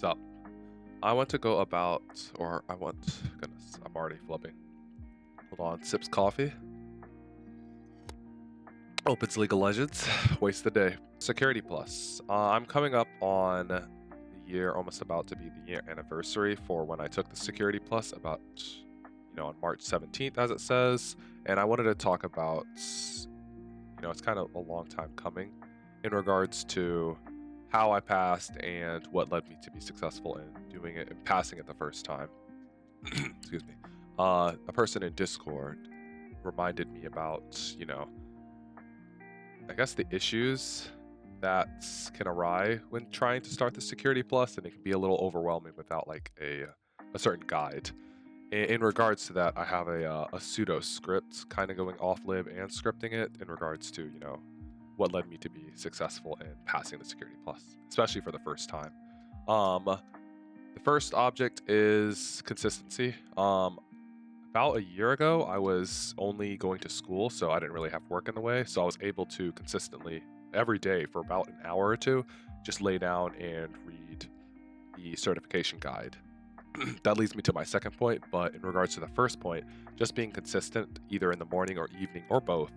So I want to go about, or I want, goodness, I'm already flipping. Hold on, sips coffee. Opens League of Legends. Waste the day. Security Plus. I'm coming up on the year, almost about to be the year anniversary for when I took the Security Plus about, on March 17th, as it says. And I wanted to talk about, it's kind of a long time coming in regards to how I passed and what led me to be successful in doing it and passing it the first time. Excuse me. A person in Discord reminded me about, I guess the issues that can arise when trying to start the Security Plus, and it can be a little overwhelming without like a certain guide. In regards to that, I have a pseudo script kind of going off lib and scripting it in regards to, what led me to be successful in passing the Security Plus, especially for the first time. The first object is consistency. About a year ago, I was only going to school, so I didn't really have work in the way. So I was able to consistently, every day for about an hour or two, just lay down and read the certification guide. That leads me to my second point, but in regards to the first point, just being consistent either in the morning or evening or both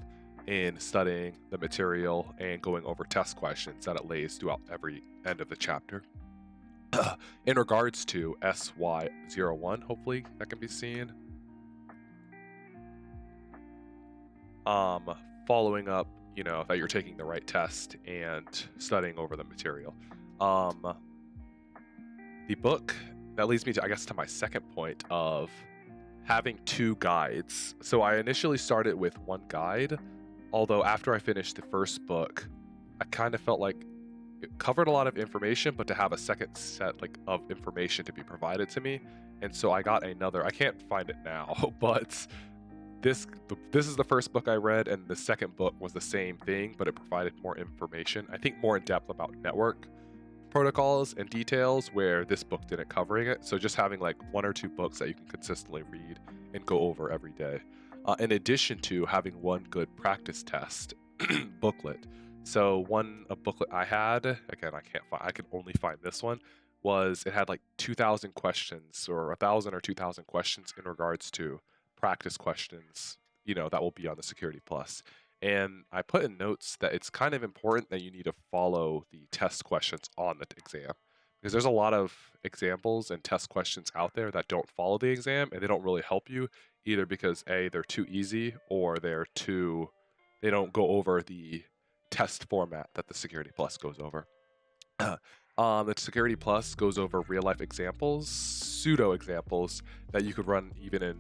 in studying the material and going over test questions that it lays throughout every end of the chapter. In regards to SY01, hopefully that can be seen. Following up, that you're taking the right test and studying over the material. The book, that leads me to, I guess, to my second point of having two guides. So I initially started with one guide, although after I finished the first book, I kind of felt like it covered a lot of information, but to have a second set of information to be provided to me. And so I got another, I can't find it now, but this is the first book I read, and the second book was the same thing, but it provided more information, I think more in depth about network protocols and details, where this book didn't covering it. So just having like one or two books that you can consistently read and go over every day, in addition to having one good practice test booklet. So a booklet I had, again, I can only find this one, was it had like 2,000 questions or 1,000 or 2,000 questions in regards to practice questions, that will be on the Security Plus. And I put in notes that it's kind of important that you need to follow the test questions on the exam, because there's a lot of examples and test questions out there that don't follow the exam, and they don't really help you either because A, they're too easy, or they don't go over the test format that the Security Plus goes over. The Security Plus goes over real life examples, pseudo examples that you could run even in,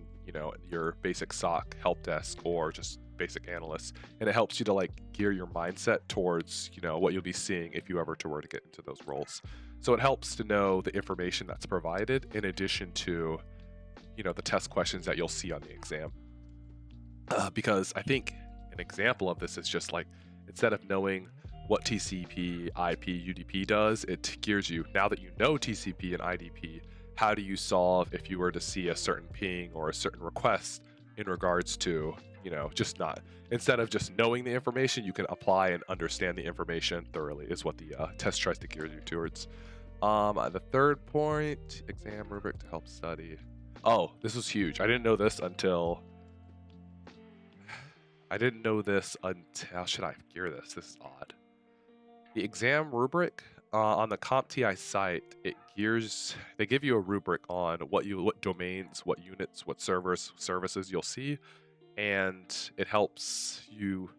your basic SOC help desk or just basic analysts, and it helps you to gear your mindset towards, what you'll be seeing if you were to get into those roles. So it helps to know the information that's provided in addition to, the test questions that you'll see on the exam. Because I think an example of this is just instead of knowing what TCP, IP, UDP does, it gears you, now that you know TCP and IDP, how do you solve if you were to see a certain ping or a certain request in regards to, instead of just knowing the information, you can apply and understand the information thoroughly, is what the test tries to gear you towards. The third point, exam rubric to help study. Oh, this was huge. I didn't know this until, how should I gear this? This is odd. The exam rubric on the CompTI site, they give you a rubric on what domains, what units, what services you'll see, and it helps you,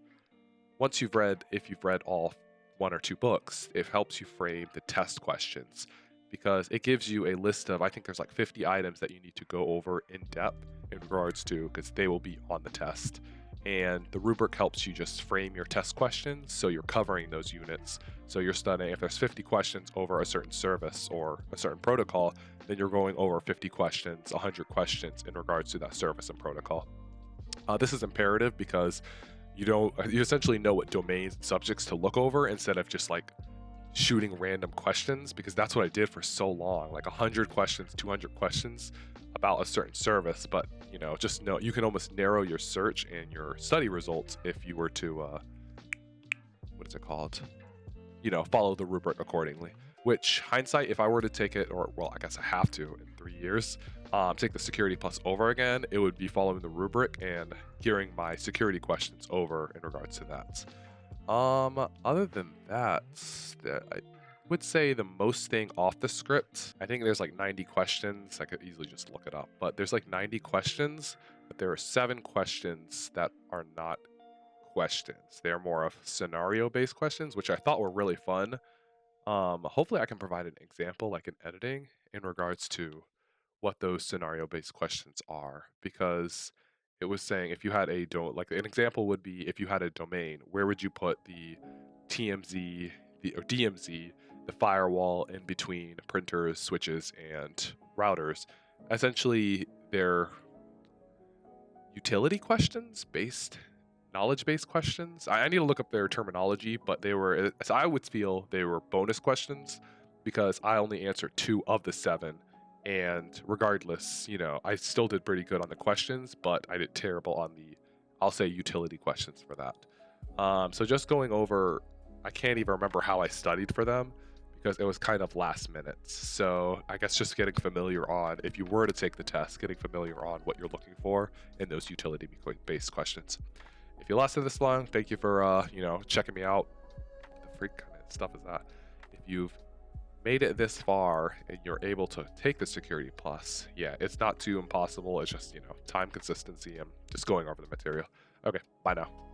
if you've read all one or two books, it helps you frame the test questions, because it gives you a list of, I think there's 50 items that you need to go over in depth in regards to, because they will be on the test. And the rubric helps you just frame your test questions so you're covering those units. So you're studying, if there's 50 questions over a certain service or a certain protocol, then you're going over 50 questions, 100 questions in regards to that service and protocol. This is imperative because you essentially know what domains and subjects to look over instead of just shooting random questions, because that's what I did for so long, 100 questions, 200 questions about a certain service. But just know you can almost narrow your search and your study results if you were to follow the rubric accordingly, which hindsight, if I were to take it, or well, I guess I have to in 3 years, take the Security Plus over again, it would be following the rubric and hearing my security questions over in regards to that. Other than that, I would say the most thing off the script, I think there's like 90 questions. I could easily just look it up, but there's like 90 questions, but there are 7 questions that are not questions. They're more of scenario-based questions, which I thought were really fun. Hopefully I can provide an example, like in editing, in regards to what those scenario-based questions are, because it was saying if you had like an example would be if you had a domain, where would you put the TMZ, or DMZ, the firewall in between printers, switches, and routers? Essentially, they're utility questions based, knowledge-based questions. I need to look up their terminology, but they were, as I would feel, they were bonus questions because I only answered 2 of the 7. And regardless, I still did pretty good on the questions, but I did terrible on the, I'll say, utility questions for that. So just going over, I can't even remember how I studied for them because it was kind of last minute. So I guess just getting familiar on, if you were to take the test, getting familiar on what you're looking for in those utility-based questions. If you lasted this long, thank you for checking me out. What the freak kind of stuff is that? If you've made it this far and you're able to take the Security Plus, yeah, it's not too impossible. It's just time, consistency, and just going over the material. Okay, bye now.